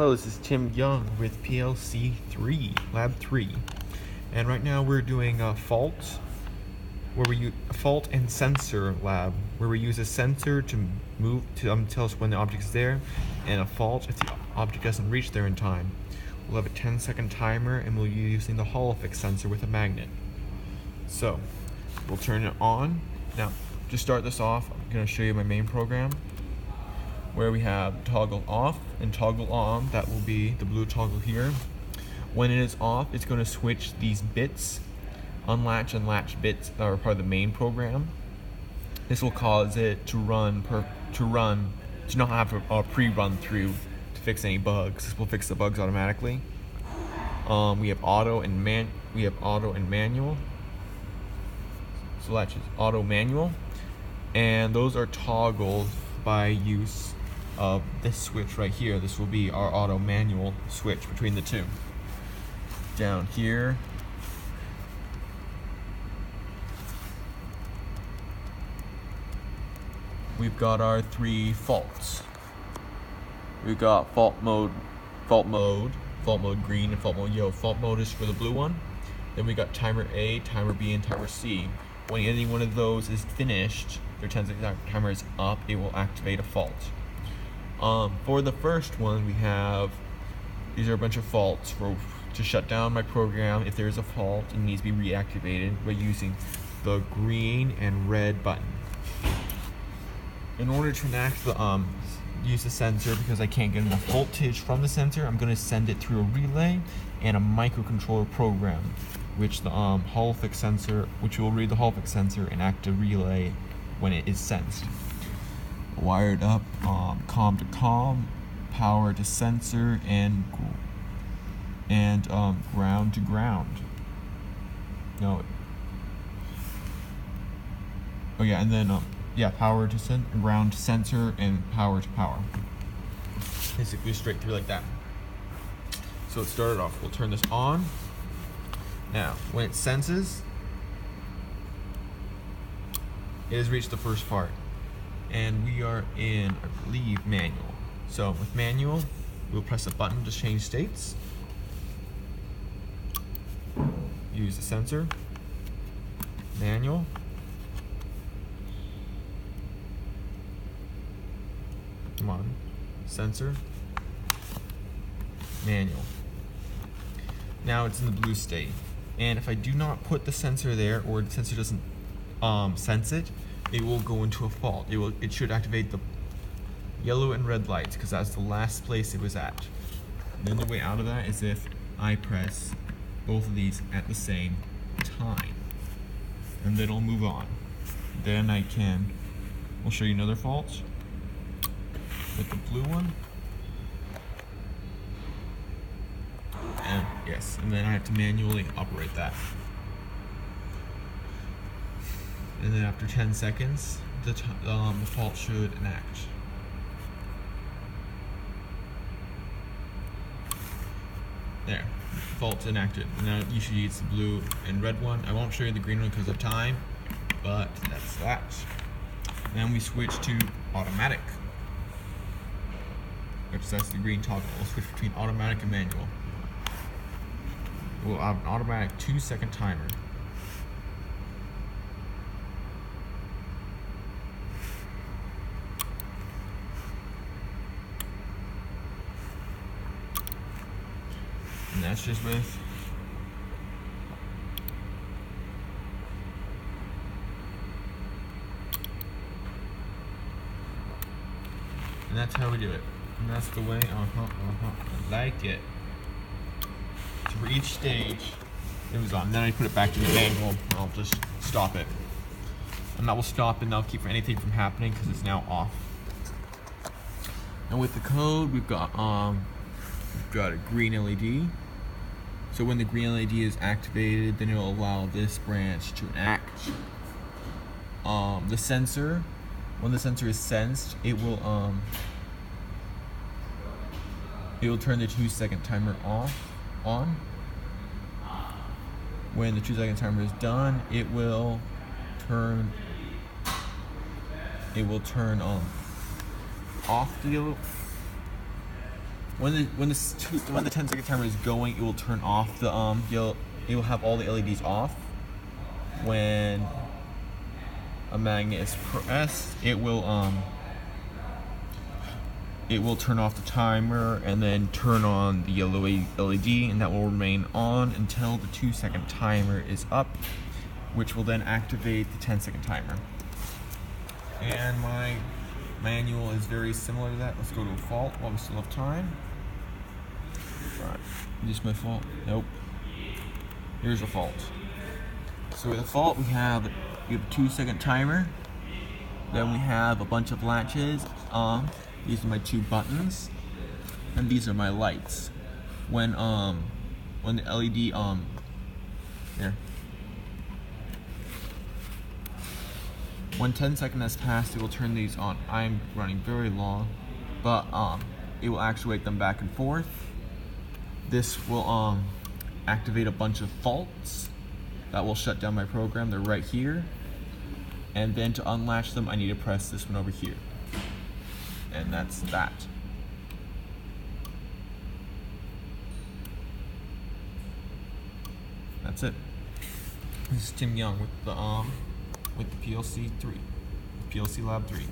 Hello, this is Tim Young with PLC 3, Lab 3, and right now we're doing a fault and sensor lab, where we use a sensor to move to tell us when the object is there, and a fault if the object doesn't reach there in time. We'll have a 10-second timer, and we'll be using the Hall effect sensor with a magnet. So we'll turn it on. Now, to start this off, I'm going to show you my main program, where we have toggle off and toggle on. That will be the blue toggle here. When it is off, it's going to switch these bits, unlatch and latch bits that are part of the main program. This will cause it to not have a pre-run through to fix any bugs. This will fix the bugs automatically. We have auto and manual. So latches auto, manual, and those are toggled by use of this switch right here. This will be our auto manual switch between the two. Down here, we've got our three faults. We've got fault mode green, and fault mode yellow. Fault mode is for the blue one. Then we got timer A, timer B, and timer C. When any one of those is finished, their 10-second timer is up, it will activate a fault. For the first one, these are a bunch of faults to shut down my program. If there is a fault, it needs to be reactivated by using the green and red button. In order to enact use the sensor, because I can't get enough voltage from the sensor, I'm going to send it through a relay and a microcontroller program, which will read the Hall effect sensor and act a relay when it is sensed. Wired up, COM to COM, power to sensor, and ground to ground. Power to ground to sensor, and power to power. Basically straight through like that. So let's start it off. We'll turn this on. Now, when it senses, it has reached the first part. And we are in, I believe, manual. So with manual, we'll press a button to change states. Use the sensor. Manual. Come on. Sensor. Manual. Now it's in the blue state. And if I do not put the sensor there, or the sensor doesn't sense it, it will go into a fault. It should activate the yellow and red lights, because that's the last place it was at. And then the way out of that is if I press both of these at the same time, and then it'll move on. Then we'll show you another fault with the blue one. And then I have to manually operate that. And then after 10 seconds, the fault should enact. There, fault's enacted. And now you should use the blue and red one. I won't show you the green one because of time, but that's that. And then we switch to automatic. That's the green toggle. We'll switch between automatic and manual. We'll have an automatic 2-second timer. And that's just with and that's how we do it. And that's the way I like it. So for each stage, it was on. Then I put it back to the manual, and I'll just stop it. And that will stop, and that'll keep anything from happening because it's now off. And with the code, we've got a green LED. So when the green LED is activated, then it will allow this branch to enact. The sensor, when the sensor is sensed, it will turn the 2-second timer on. When the 2-second timer is done, it will turn off the yellow. when the 10-second timer is going, it will turn off the it will have all the LEDs off. When a magnet is pressed, it will turn off the timer and then turn on the yellow LED, and that will remain on until the 2-second timer is up, which will then activate the 10-second timer. And my manual is very similar to that. Let's go to a fault while we still have time. Right. Is this my fault? Nope. Here's a fault. So with a fault, we have a 2-second timer. Then we have a bunch of latches. These are my 2 buttons, and these are my lights. When the LED here. When 10 seconds has passed, it will turn these on. I'm running very long, but it will actuate them back and forth. This will activate a bunch of faults that will shut down my program. They're right here. And then to unlatch them, I need to press this one over here. And that's that. That's it. This is Tim Young with the PLC 3, PLC Lab 3.